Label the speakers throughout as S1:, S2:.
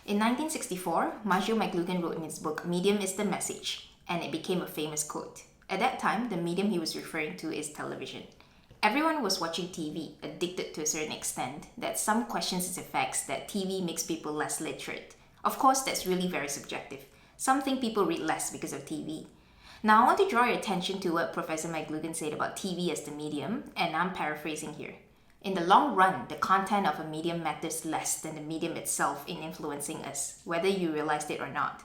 S1: In 1964, Marshall McLuhan wrote in his book Medium is the Message, and it became a famous quote. At that time, the medium he was referring to is television. Everyone was watching TV, addicted to a certain extent, that some questions its effects that TV makes people less literate. Of course, that's really very subjective. Some think people read less because of TV. Now, I want to draw your attention to what Professor McLuhan said about TV as the medium, and I'm paraphrasing here. In the long run, the content of a medium matters less than the medium itself in influencing us, whether you realized it or not.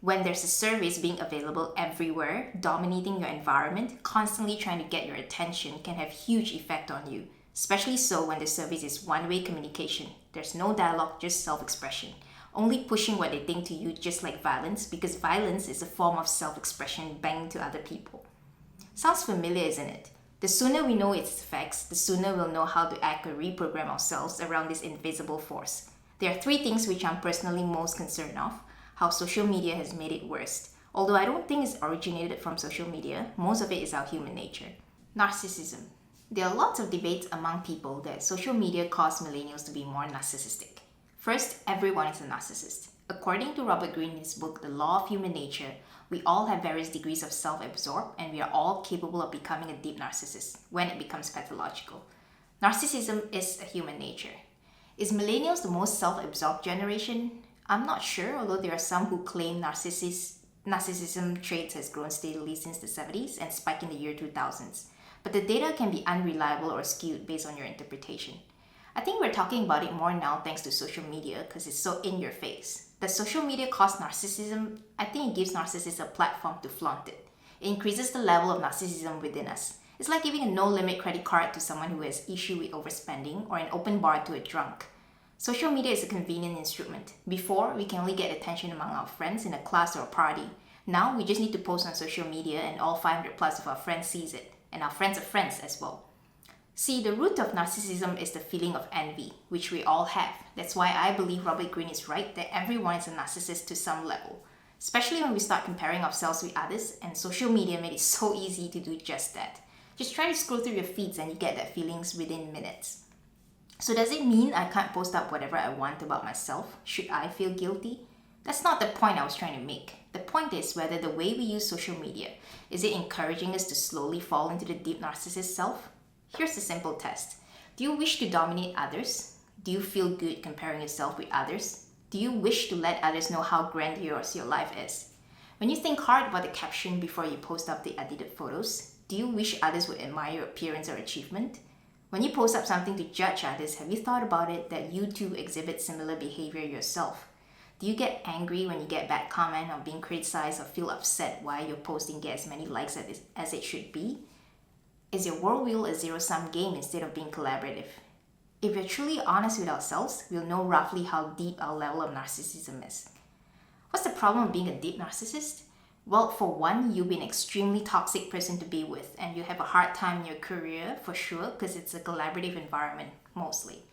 S1: When there's a service being available everywhere, dominating your environment, constantly trying to get your attention can have huge effect on you, especially so when the service is one-way communication. There's no dialogue, just self-expression. Only pushing what they think to you, just like violence, because violence is a form of self-expression banging to other people. Sounds familiar, isn't it? The sooner we know its effects, the sooner we'll know how to act or reprogram ourselves around this invisible force. There are three things which I'm personally most concerned of. How social media has made it worse. Although I don't think it's originated from social media, most of it is our human nature. Narcissism. There are lots of debates among people that social media caused millennials to be more narcissistic. First, everyone is a narcissist. According to Robert Greene in his book The Law of Human Nature, we all have various degrees of self-absorbed and we are all capable of becoming a deep narcissist when it becomes pathological. Narcissism is a human nature. Is millennials the most self-absorbed generation? I'm not sure, although there are some who claim narcissism traits has grown steadily since the 70s and spiked in the year 2000s. But the data can be unreliable or skewed based on your interpretation. I think we're talking about it more now thanks to social media because it's so in your face. Does social media cause narcissism? I think it gives narcissists a platform to flaunt it. It increases the level of narcissism within us. It's like giving a no-limit credit card to someone who has issue with overspending or an open bar to a drunk. Social media is a convenient instrument. Before, we can only get attention among our friends in a class or a party. Now, we just need to post on social media and all 500 plus of our friends sees it. And our friends of friends as well. See, the root of narcissism is the feeling of envy, which we all have. That's why I believe Robert Greene is right that everyone is a narcissist to some level. Especially when we start comparing ourselves with others, and social media made it so easy to do just that. Just try to scroll through your feeds and you get that feelings within minutes. So does it mean I can't post up whatever I want about myself? Should I feel guilty? That's not the point I was trying to make. The point is whether the way we use social media, is it encouraging us to slowly fall into the deep narcissist self? Here's a simple test. Do you wish to dominate others? Do you feel good comparing yourself with others? Do you wish to let others know how grandiose your life is? When you think hard about the caption before you post up the edited photos, do you wish others would admire your appearance or achievement? When you post up something to judge others, have you thought about it that you too exhibit similar behavior yourself? Do you get angry when you get bad comment or being criticized or feel upset why your posting gets as many likes as it should be? Is your worldview a zero-sum game instead of being collaborative? If we're truly honest with ourselves, we'll know roughly how deep our level of narcissism is. What's the problem of being a deep narcissist? Well, for one, you'll be an extremely toxic person to be with and you have a hard time in your career for sure because it's a collaborative environment, mostly.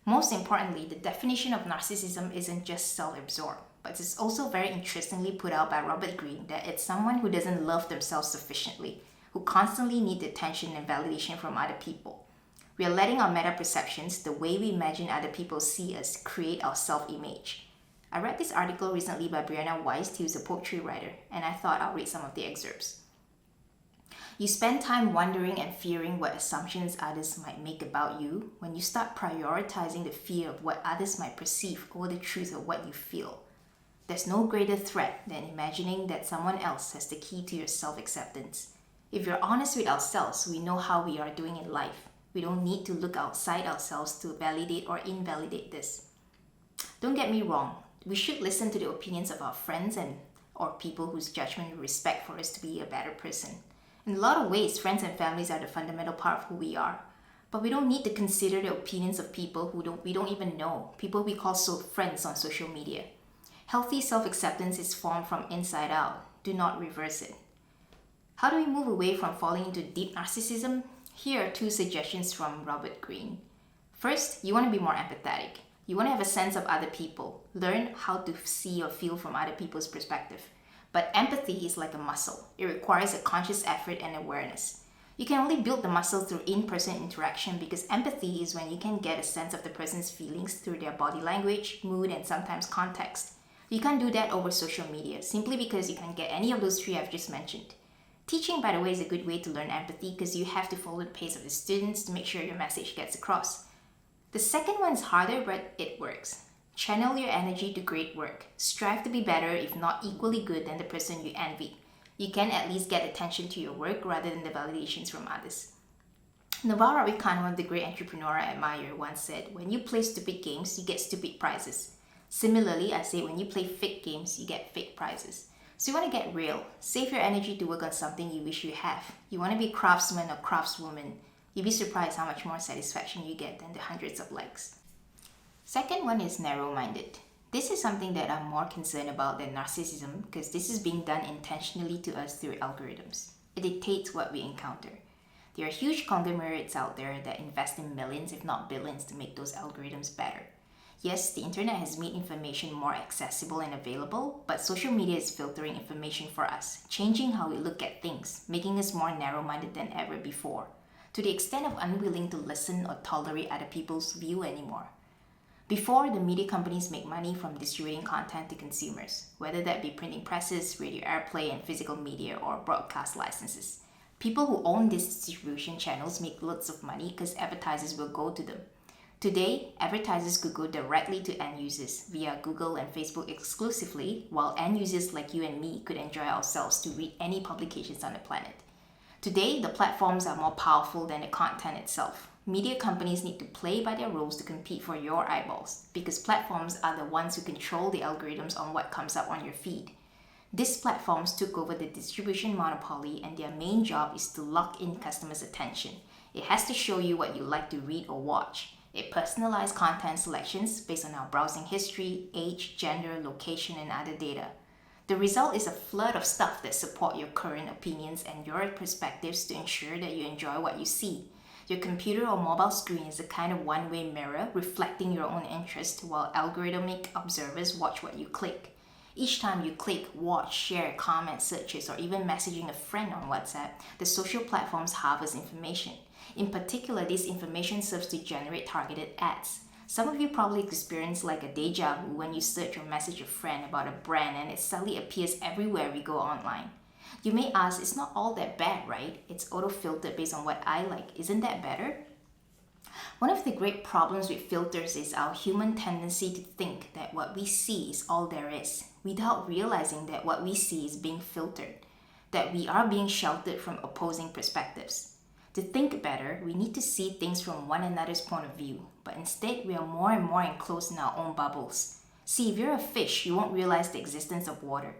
S1: Most importantly, the definition of narcissism isn't just self-absorbed, but it's also very interestingly put out by Robert Greene that it's someone who doesn't love themselves sufficiently, who constantly need attention and validation from other people. We are letting our meta-perceptions, the way we imagine other people see us, create our self-image. I read this article recently by Brianna Weiss, who's a poetry writer, and I thought I'll read some of the excerpts. You spend time wondering and fearing what assumptions others might make about you when you start prioritizing the fear of what others might perceive over the truth of what you feel. There's no greater threat than imagining that someone else has the key to your self-acceptance. If we're honest with ourselves, we know how we are doing in life. We don't need to look outside ourselves to validate or invalidate this. Don't get me wrong. We should listen to the opinions of our friends or people whose judgment we respect for us to be a better person. In a lot of ways, friends and families are the fundamental part of who we are. But we don't need to consider the opinions of people we don't even know, people we call friends on social media. Healthy self-acceptance is formed from inside out. Do not reverse it. How do we move away from falling into deep narcissism? Here are 2 suggestions from Robert Greene. First, you want to be more empathetic. You want to have a sense of other people. Learn how to see or feel from other people's perspective. But empathy is like a muscle. It requires a conscious effort and awareness. You can only build the muscle through in-person interaction because empathy is when you can get a sense of the person's feelings through their body language, mood, and sometimes context. You can't do that over social media simply because you can't get any of those three I've just mentioned. Teaching, by the way, is a good way to learn empathy because you have to follow the pace of the students to make sure your message gets across. The second one is harder, but it works. Channel your energy to great work. Strive to be better, if not equally good, than the person you envy. You can at least get attention to your work rather than the validations from others. Naval Ravikant, one of the great entrepreneurs I admire, once said, "When you play stupid games, you get stupid prizes." Similarly, I say when you play fake games, you get fake prizes. So you want to get real. Save your energy to work on something you wish you have. You want to be a craftsman or craftswoman. You'd be surprised how much more satisfaction you get than the hundreds of likes. Second one is narrow-minded. This is something that I'm more concerned about than narcissism because this is being done intentionally to us through algorithms. It dictates what we encounter. There are huge conglomerates out there that invest in millions, if not billions, to make those algorithms better. Yes, the internet has made information more accessible and available, but social media is filtering information for us, changing how we look at things, making us more narrow-minded than ever before, to the extent of unwilling to listen or tolerate other people's view anymore. Before, the media companies make money from distributing content to consumers, whether that be printing presses, radio airplay, and physical media, or broadcast licenses. People who own these distribution channels make lots of money because advertisers will go to them. Today, advertisers could go directly to end users via Google and Facebook exclusively, while end users like you and me could enjoy ourselves to read any publications on the planet. Today, the platforms are more powerful than the content itself. Media companies need to play by their rules to compete for your eyeballs because platforms are the ones who control the algorithms on what comes up on your feed. These platforms took over the distribution monopoly and their main job is to lock in customers' attention. It has to show you what you like to read or watch. It personalized content selections based on our browsing history, age, gender, location, and other data. The result is a flood of stuff that support your current opinions and your perspectives to ensure that you enjoy what you see. Your computer or mobile screen is a kind of one-way mirror reflecting your own interest while algorithmic observers watch what you click. Each time you click, watch, share, comment, searches, or even messaging a friend on WhatsApp, the social platforms harvest information. In particular, this information serves to generate targeted ads. Some of you probably experience like a deja vu when you search or message a friend about a brand and it suddenly appears everywhere we go online. You may ask, it's not all that bad, right? It's auto-filtered based on what I like. Isn't that better? One of the great problems with filters is our human tendency to think that what we see is all there is, without realizing that what we see is being filtered, that we are being sheltered from opposing perspectives. To think better, we need to see things from one another's point of view, but instead we are more and more enclosed in our own bubbles. See, if you're a fish, you won't realize the existence of water.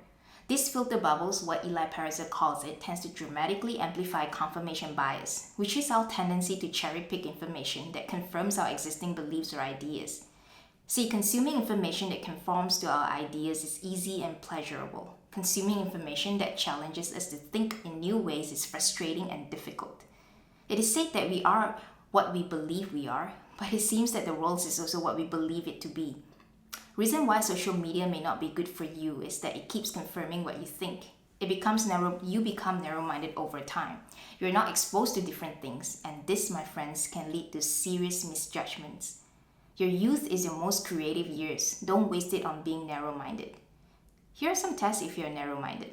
S1: These filter bubbles, what Eli Pariser calls it, tends to dramatically amplify confirmation bias, which is our tendency to cherry-pick information that confirms our existing beliefs or ideas. See, consuming information that conforms to our ideas is easy and pleasurable. Consuming information that challenges us to think in new ways is frustrating and difficult. It is said that we are what we believe we are, but it seems that the world is also what we believe it to be. Reason why social media may not be good for you is that it keeps confirming what you think. You become narrow-minded over time. You're not exposed to different things, and this, my friends, can lead to serious misjudgments. Your youth is your most creative years. Don't waste it on being narrow-minded. Here are some tests if you're narrow-minded.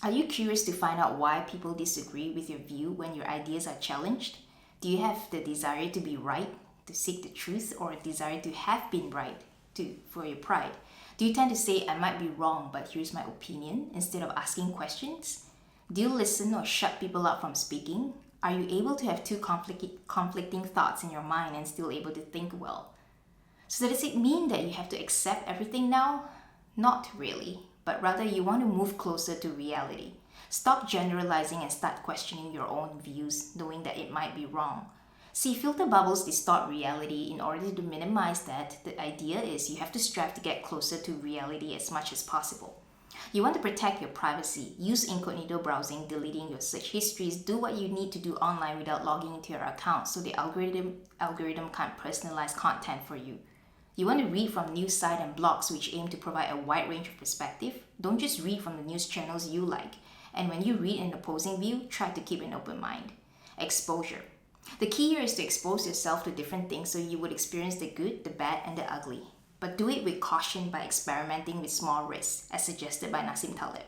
S1: Are you curious to find out why people disagree with your view when your ideas are challenged? Do you have the desire to be right, to seek the truth, or a desire to have been right? For your pride? Do you tend to say, I might be wrong, but here's my opinion, instead of asking questions? Do you listen or shut people up from speaking? Are you able to have two conflicting thoughts in your mind and still able to think well? So does it mean that you have to accept everything now? Not really, but rather you want to move closer to reality. Stop generalizing and start questioning your own views, knowing that it might be wrong. See, filter bubbles distort reality. In order to minimize that, the idea is you have to strive to get closer to reality as much as possible. You want to protect your privacy. Use incognito browsing, deleting your search histories. Do what you need to do online without logging into your account so the algorithm can't personalize content for you. You want to read from news sites and blogs which aim to provide a wide range of perspective. Don't just read from the news channels you like. And when you read an opposing view, try to keep an open mind. exposure. The key here is to expose yourself to different things so you would experience the good, the bad, and the ugly. But do it with caution by experimenting with small risks, as suggested by Nassim Taleb.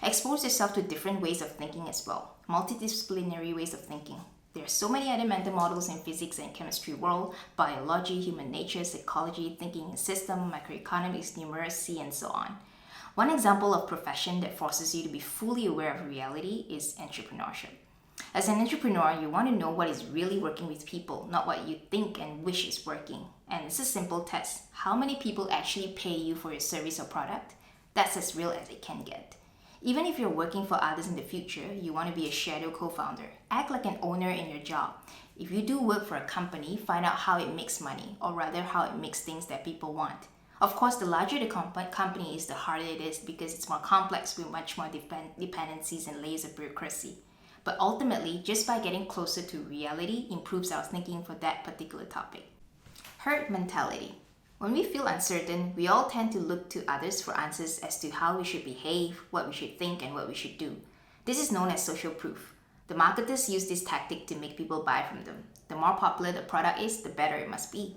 S1: Expose yourself to different ways of thinking as well, multidisciplinary ways of thinking. There are so many other mental models in physics and chemistry world, biology, human nature, psychology, thinking in system, microeconomics, numeracy, and so on. One example of profession that forces you to be fully aware of reality is entrepreneurship. As an entrepreneur, you want to know what is really working with people, not what you think and wish is working. And it's a simple test. How many people actually pay you for your service or product? That's as real as it can get. Even if you're working for others in the future, you want to be a shadow co-founder. Act like an owner in your job. If you do work for a company, find out how it makes money, or rather how it makes things that people want. Of course, the larger the company is, the harder it is because it's more complex with much more dependencies and layers of bureaucracy. But ultimately, just by getting closer to reality improves our thinking for that particular topic. Herd mentality. When we feel uncertain, we all tend to look to others for answers as to how we should behave, what we should think, and what we should do. This is known as social proof. The marketers use this tactic to make people buy from them. The more popular the product is, the better it must be.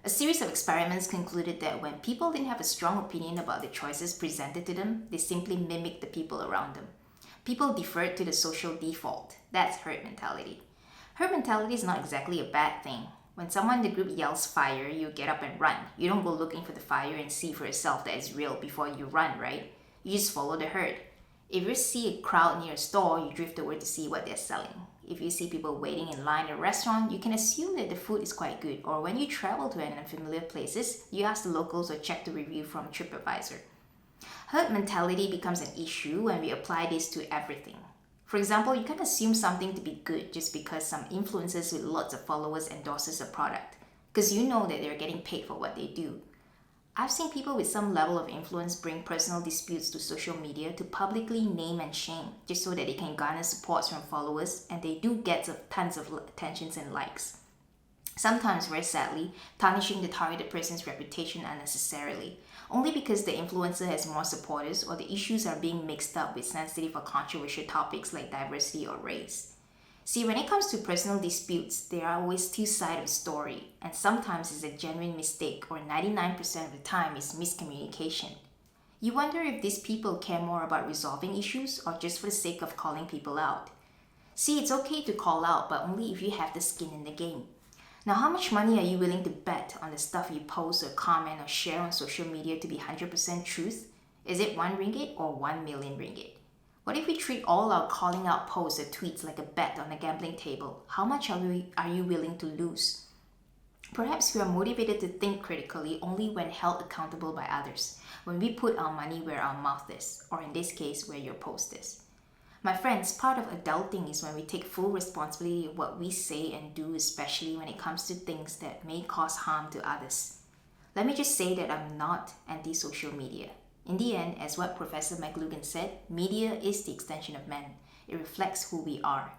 S1: A series of experiments concluded that when people didn't have a strong opinion about the choices presented to them, they simply mimicked the people around them. People deferred to the social default. That's herd mentality. Herd mentality is not exactly a bad thing. When someone in the group yells fire, you get up and run. You don't go looking for the fire and see for yourself that it's real before you run, right? You just follow the herd. If you see a crowd near a store, you drift over to see what they're selling. If you see people waiting in line at a restaurant, you can assume that the food is quite good. Or when you travel to unfamiliar places, you ask the locals or check the review from TripAdvisor. Herd mentality becomes an issue when we apply this to everything. For example, you can't assume something to be good just because some influencers with lots of followers endorses a product, because you know that they're getting paid for what they do. I've seen people with some level of influence bring personal disputes to social media to publicly name and shame, just so that they can garner support from followers, and they do get tons of attentions and likes. Sometimes, very sadly, tarnishing the targeted person's reputation unnecessarily, only because the influencer has more supporters or the issues are being mixed up with sensitive or controversial topics like diversity or race. See, when it comes to personal disputes, there are always two sides of the story, and sometimes it's a genuine mistake, or 99% of the time is miscommunication. You wonder if these people care more about resolving issues or just for the sake of calling people out. See, it's okay to call out, but only if you have the skin in the game. Now, how much money are you willing to bet on the stuff you post or comment or share on social media to be 100% truth? Is it 1 ringgit or 1 million ringgit? What if we treat all our calling out posts or tweets like a bet on a gambling table? How much are you willing to lose? Perhaps we are motivated to think critically only when held accountable by others, when we put our money where our mouth is, or in this case, where your post is. My friends, part of adulting is when we take full responsibility of what we say and do, especially when it comes to things that may cause harm to others. Let me just say that I'm not anti-social media. In the end, as what Professor McLuhan said, media is the extension of man. It reflects who we are.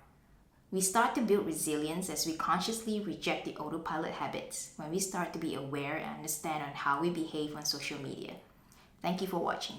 S1: We start to build resilience as we consciously reject the autopilot habits, when we start to be aware and understand on how we behave on social media. Thank you for watching.